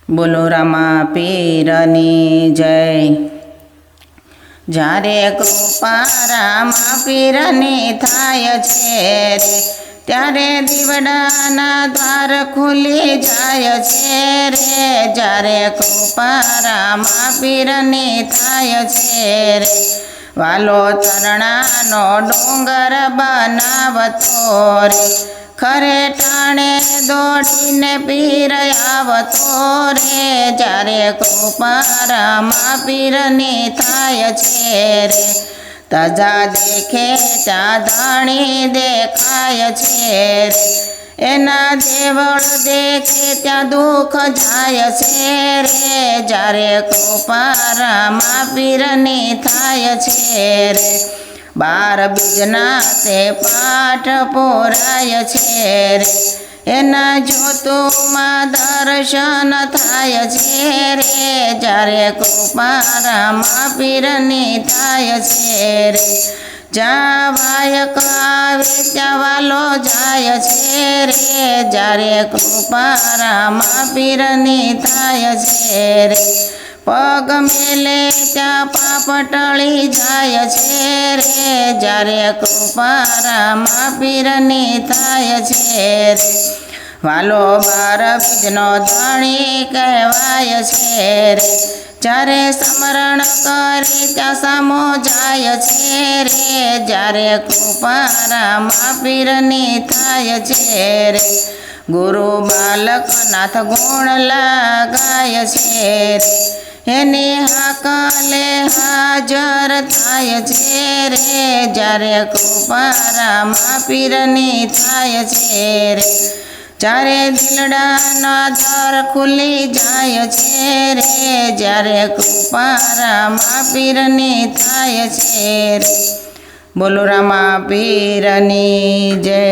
બોલો રામા પીરની જય। જ્યારે કૃપા રામા પીરની થાય છે રે, ત્યારે દીવડાના દ્વાર ખુલી જાય છે રે। જ્યારે કૃપા રામા પીરની થાય છે રે, વાલો તરણાનો ડુંગર બનાવતો રે, ખરે ટાણે દોડીને પીર આવતો રે। જ્યારે કૃપા રામા પીરની થાય છે રે, તજા દેખે ચાંદણી દેખાય છે રે, એના દેવળ દેખે ત્યાં દુઃખ જાય છે રે। જ્યારે કૃપા રામા પીરની થાય છે રે, 12 બીજના તે પાઠ પોરાય છે રે, એના જ્યોતોમાં દર્શન થાય છે રે। જ્યારે કૃપા રામા પીરની થાય છે રે, જ્યાં વાયક આવે ત્યાં વાલો જાય છે રે। જ્યારે કૃપા રામા પીરની થાય છે રે, પગ મેલે ત્યાં પાપ ટળી જાય છે રે। જ્યારે કૃપા રામા પીરની થાય છે રે, વાલો 12 બીજનો ધણી કહેવાય છે રે। જ્યારે સ્મરણ કરે ત્યાં સામો જાય છે રે। જ્યારે કૃપા રામા પીરની થાય છે રે, ગુરુ બાલક નાથ ગુણ લગાય છે રે, એની હાકલે હાજર થાય છે રે। જ્યારે કૃપા રામા પીરની થાય છે રે, જ્યારે દિલડાના દ્વાર ખુલી જાય છે રે। જ્યારે કૃપા રામા પીરની થાય છે રે, બોલો રામા પીરની જય।